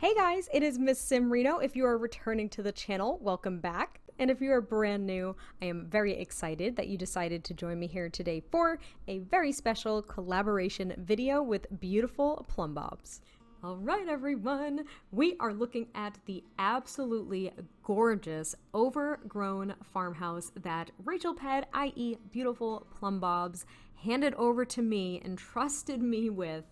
Hey guys, it is MissSimReno. If you are returning to the channel, welcome back. And if you are brand new, I am very excited that you decided to join me here today for a very special collaboration video with BeautifulPlumbobs. All right, everyone, we are looking at the absolutely gorgeous overgrown farmhouse that RachelPedd, i.e. BeautifulPlumbobs, handed over to me and trusted me with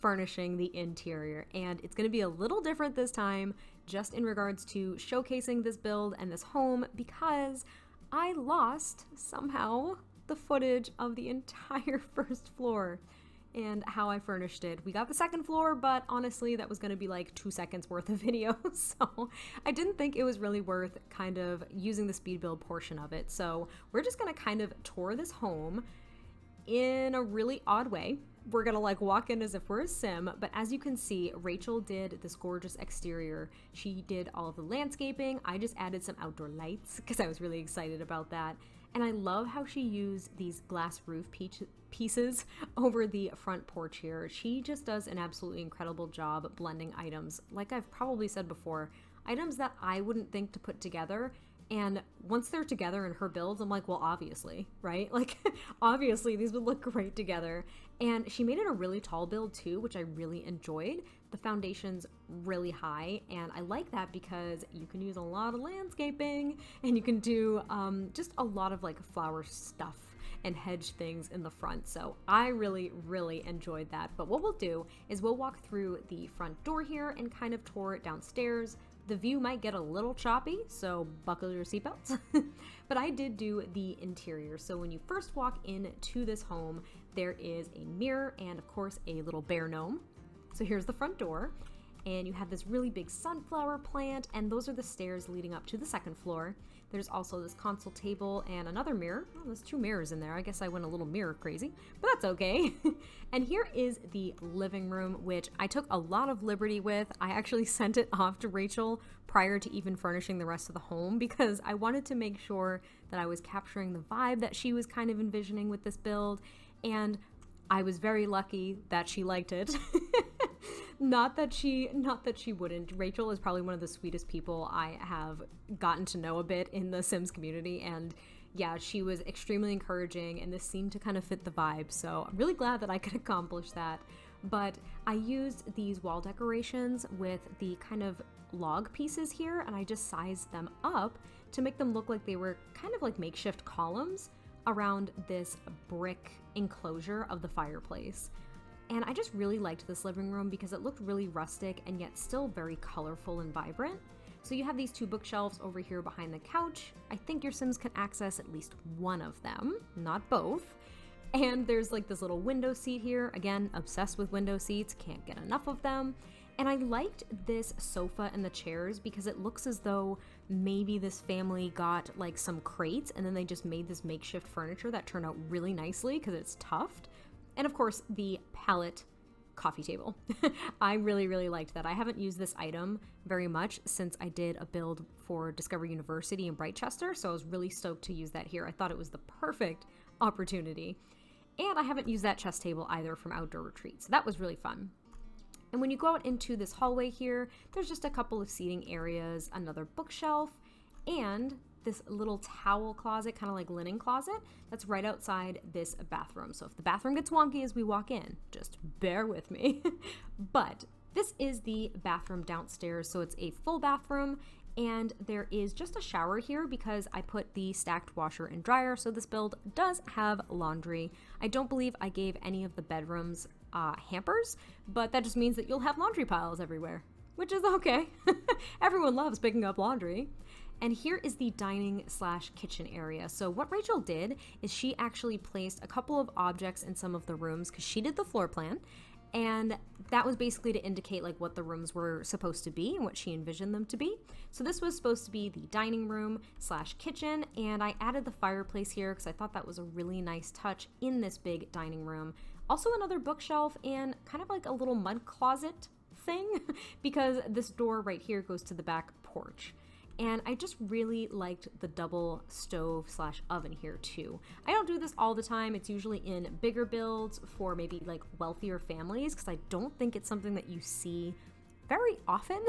furnishing the interior. And it's going to be a little different this time just in regards to showcasing this build and this home because I lost somehow the footage of the entire first floor and how I furnished it. We got the second floor, but honestly that was going to be like 2 seconds worth of video, so I didn't think it was really worth kind of using the speed build portion of it. So we're just going to kind of tour this home in a really odd way. We're gonna like walk in as if we're a sim, but as you can see, Rachel did this gorgeous exterior. She did all of the landscaping. I just added some outdoor lights because I was really excited about that. And I love how she used these glass roof pieces over the front porch here. She just does an absolutely incredible job blending items. Like I've probably said before, items that I wouldn't think to put together. And once they're together in her builds, I'm like, well, obviously, right? Like, obviously these would look great together. And she made it a really tall build too, which I really enjoyed. The foundation's really high, and I like that because you can use a lot of landscaping and you can do just a lot of like flower stuff and hedge things in the front. So I really, really enjoyed that. But what we'll do is we'll walk through the front door here and kind of tour it downstairs. The view might get a little choppy, so buckle your seatbelts. But I did do the interior. So when you first walk into this home, there is a mirror and of course a little bear gnome. So here's the front door, and you have this really big sunflower plant, and those are the stairs leading up to the second floor. There's also this console table and another mirror. Oh, there's 2 mirrors in there. I guess I went a little mirror crazy, but that's okay. And here is the living room, which I took a lot of liberty with. I actually sent it off to Rachel prior to even furnishing the rest of the home because I wanted to make sure that I was capturing the vibe that she was kind of envisioning with this build, and I was very lucky that she liked it. Not that she wouldn't. Rachel is probably one of the sweetest people I have gotten to know a bit in the Sims community, and yeah, she was extremely encouraging, and this seemed to kind of fit the vibe, so I'm really glad that I could accomplish that. But I used these wall decorations with the kind of log pieces here, and I just sized them up to make them look like they were kind of like makeshift columns around this brick enclosure of the fireplace. And I just really liked this living room because it looked really rustic and yet still very colorful and vibrant. So you have these 2 bookshelves over here behind the couch. I think your Sims can access at least one of them, not both. And there's like this little window seat here. Again, obsessed with window seats, can't get enough of them. And I liked this sofa and the chairs because it looks as though maybe this family got like some crates and then they just made this makeshift furniture that turned out really nicely because it's tufted. And of course, the palette coffee table. I really, really liked that. I haven't used this item very much since I did a build for Discovery University in Brightchester, so I was really stoked to use that here. I thought it was the perfect opportunity. And I haven't used that chess table either from Outdoor Retreat, so that was really fun. And when you go out into this hallway here, there's just a couple of seating areas, another bookshelf, and this little towel closet, kind of like linen closet, that's right outside this bathroom. So if the bathroom gets wonky as we walk in, just bear with me. But this is the bathroom downstairs, so it's a full bathroom, and there is just a shower here because I put the stacked washer and dryer, so this build does have laundry. I don't believe I gave any of the bedrooms hampers, but that just means that you'll have laundry piles everywhere, which is okay. Everyone loves picking up laundry. And here is the dining/kitchen area. So what Rachel did is she actually placed a couple of objects in some of the rooms because she did the floor plan, and that was basically to indicate like what the rooms were supposed to be and what she envisioned them to be. So this was supposed to be the dining room/kitchen, and I added the fireplace here because I thought that was a really nice touch in this big dining room. Also another bookshelf and kind of like a little mud closet thing because this door right here goes to the back porch. And I just really liked the double stove/oven here too. I don't do this all the time. It's usually in bigger builds for maybe like wealthier families because I don't think it's something that you see very often,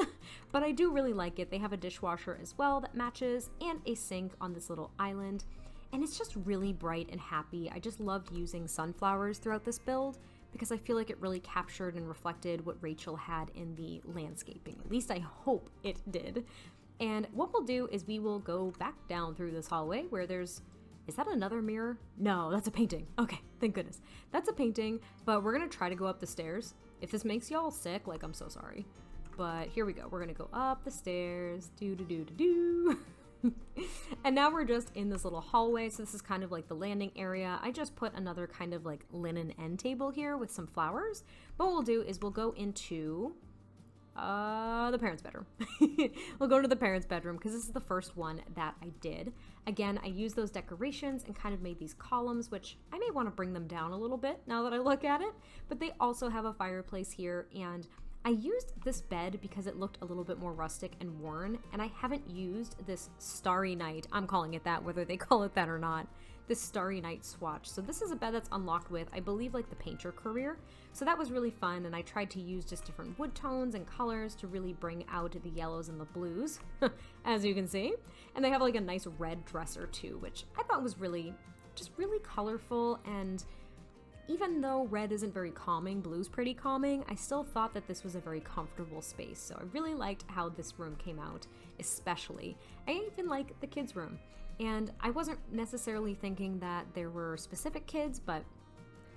but I do really like it. They have a dishwasher as well that matches and a sink on this little island. And it's just really bright and happy. I just loved using sunflowers throughout this build because I feel like it really captured and reflected what Rachel had in the landscaping. At least I hope it did. And what we'll do is we will go back down through this hallway where there's, is that another mirror? No, that's a painting. Okay, thank goodness. That's a painting, but we're gonna try to go up the stairs. If this makes y'all sick, like, I'm so sorry. But here we go. We're gonna go up the stairs. Do. And now we're just in this little hallway. So this is kind of like the landing area. I just put another kind of like linen end table here with some flowers. But what we'll do is we'll go into the parents' bedroom. We'll go to the parents' bedroom because this is the first one that I did. Again, I used those decorations and kind of made these columns, which I may want to bring them down a little bit now that I look at it. But they also have a fireplace here, and I used this bed because it looked a little bit more rustic and worn, and I haven't used this Starry Night, I'm calling it that, whether they call it that or not, this Starry Night swatch. So this is a bed that's unlocked with, I believe, like the painter career. So that was really fun, and I tried to use just different wood tones and colors to really bring out the yellows and the blues, as you can see. And they have like a nice red dresser too, which I thought was really, just really colorful. And even though red isn't very calming, blue's pretty calming, I still thought that this was a very comfortable space. So I really liked how this room came out, especially. I even like the kids' room. And I wasn't necessarily thinking that there were specific kids, but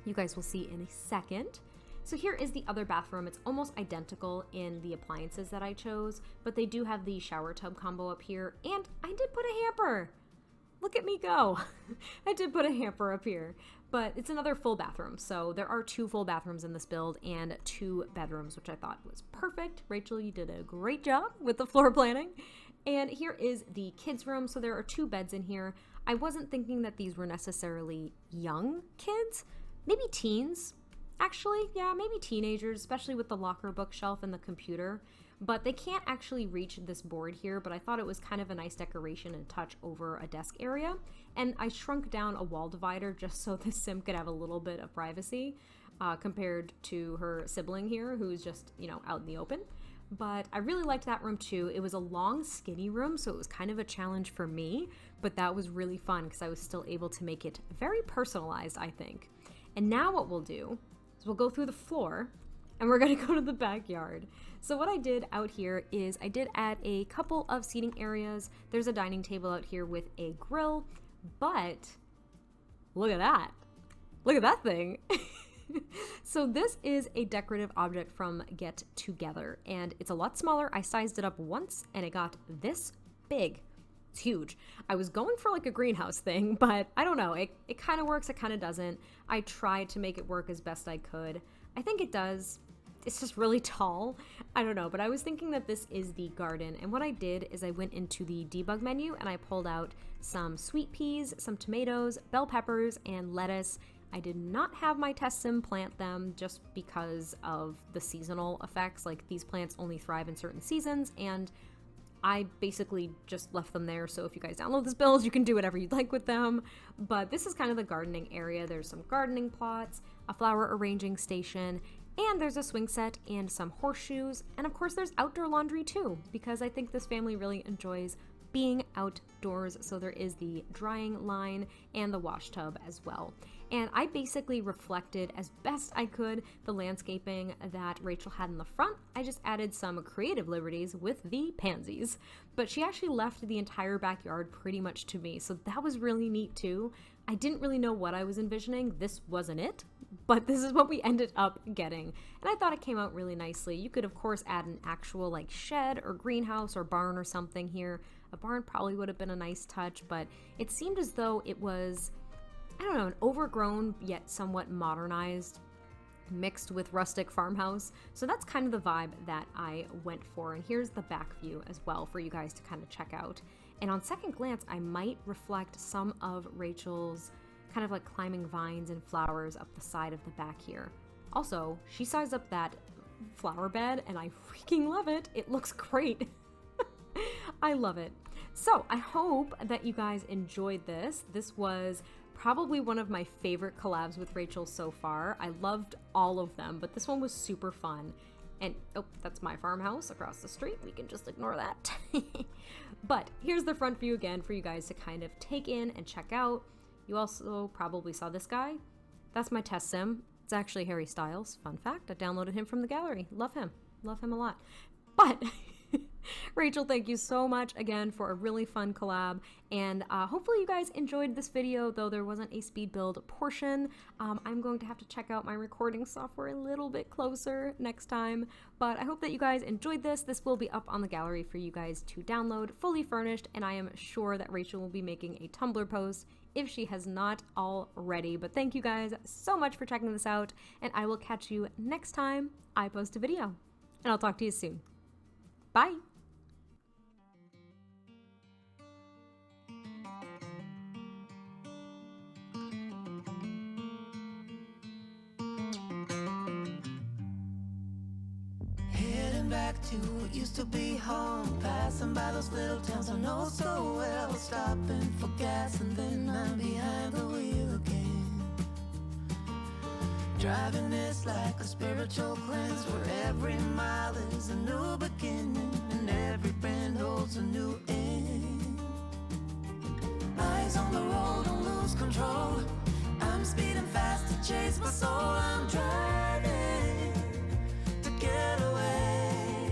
you guys will see in a second. So here is the other bathroom. It's almost identical in the appliances that I chose, but they do have the shower tub combo up here. And I did put a hamper. Look at me go. I did put a hamper up here, but it's another full bathroom. So there are 2 full bathrooms in this build and 2 bedrooms, which I thought was perfect. Rachel, you did a great job with the floor planning. And here is the kids' room. So there are 2 beds in here. I wasn't thinking that these were necessarily young kids, maybe teens, actually. Yeah, maybe teenagers, especially with the locker bookshelf and the computer. But they can't actually reach this board here, but I thought it was kind of a nice decoration and touch over a desk area. And I shrunk down a wall divider just so the sim could have a little bit of privacy compared to her sibling here, who's just, you know, out in the open. But I really liked that room too. It was a long, skinny room, so it was kind of a challenge for me, but that was really fun because I was still able to make it very personalized, I think. And now what we'll do is we'll go through the floor and we're gonna go to the backyard. So what I did out here is I did add a couple of seating areas. There's a dining table out here with a grill, but look at that. Look at that thing. So this is a decorative object from Get Together, and it's a lot smaller. I sized it up once and it got this big. It's huge. I was going for like a greenhouse thing, but I don't know. It kind of works, it kind of doesn't. I tried to make it work as best I could. I think it does. It's just really tall. I don't know, but I was thinking that this is the garden, and what I did is I went into the debug menu and I pulled out some sweet peas, some tomatoes, bell peppers, and lettuce. I did not have my test sim plant them just because of the seasonal effects. Like, these plants only thrive in certain seasons, and I basically just left them there. So if you guys download this build, you can do whatever you'd like with them. But this is kind of the gardening area. There's some gardening plots, a flower arranging station, and there's a swing set and some horseshoes. And of course there's outdoor laundry too, because I think this family really enjoys being outdoors. So there is the drying line and the wash tub as well. And I basically reflected as best I could the landscaping that Rachel had in the front. I just added some creative liberties with the pansies, but she actually left the entire backyard pretty much to me. So that was really neat too. I didn't really know what I was envisioning. This wasn't it, but this is what we ended up getting. And I thought it came out really nicely. You could of course add an actual like shed or greenhouse or barn or something here. A barn probably would have been a nice touch, but it seemed as though it was, I don't know, an overgrown yet somewhat modernized mixed with rustic farmhouse. So that's kind of the vibe that I went for. And here's the back view as well for you guys to kind of check out. And on second glance, I might reflect some of Rachel's kind of like climbing vines and flowers up the side of the back here. Also, she sized up that flower bed and I freaking love it. It looks great. I love it. So I hope that you guys enjoyed this. This was probably one of my favorite collabs with Rachel so far. I loved all of them, but this one was super fun. And, oh, that's my farmhouse across the street. We can just ignore that. But here's the front view again for you guys to kind of take in and check out. You also probably saw this guy. That's my test sim. It's actually Harry Styles. Fun fact, I downloaded him from the gallery. Love him. Love him a lot. But Rachel, thank you so much again for a really fun collab, and hopefully you guys enjoyed this video, though there wasn't a speed build portion. I'm going to have to check out my recording software a little bit closer next time, but I hope that you guys enjoyed this. This will be up on the gallery for you guys to download, fully furnished, and I am sure that Rachel will be making a Tumblr post if she has not already. But thank you guys so much for checking this out, and I will catch you next time I post a video, and I'll talk to you soon. Bye! Heading back to what used to be home, passing by those little towns I know so well, stopping for gas and then I'm behind the wheel again. Driving is like a spiritual cleanse where every mile is a new beginning and every bend holds a new end. Eyes on the road, don't lose control. I'm speeding fast to chase my soul. I'm driving to get away,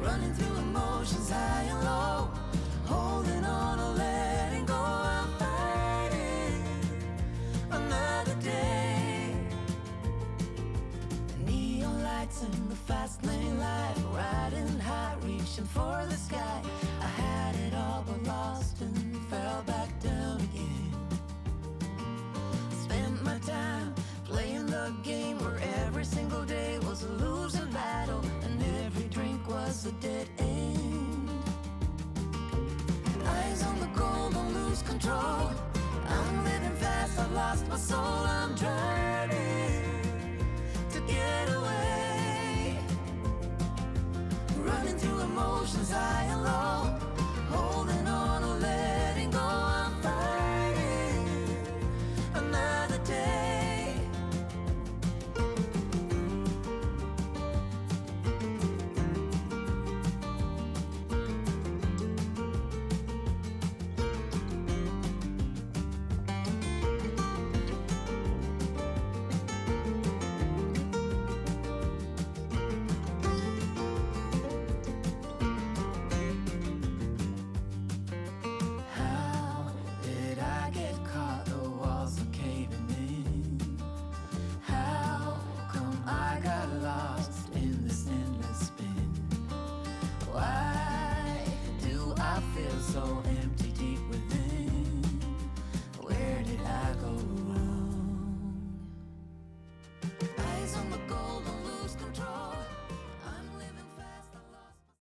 running through emotions high and low, holding on or letting go. I'm fighting another day. The neon lights in the fast lane life, riding high, reaching for the sky. I had it all but lost and fell back down again. Spent my time playing the game where every single day was a losing battle and every drink was a dead end. Eyes on the goal, don't lose control. I'm living fast, I've lost my soul. I'm driving to get away, running through emotions high and low, holding on or letting go. I'm fighting another day. How did I get caught? The walls are caving in. How come I got lost in this endless spin? Why do I feel so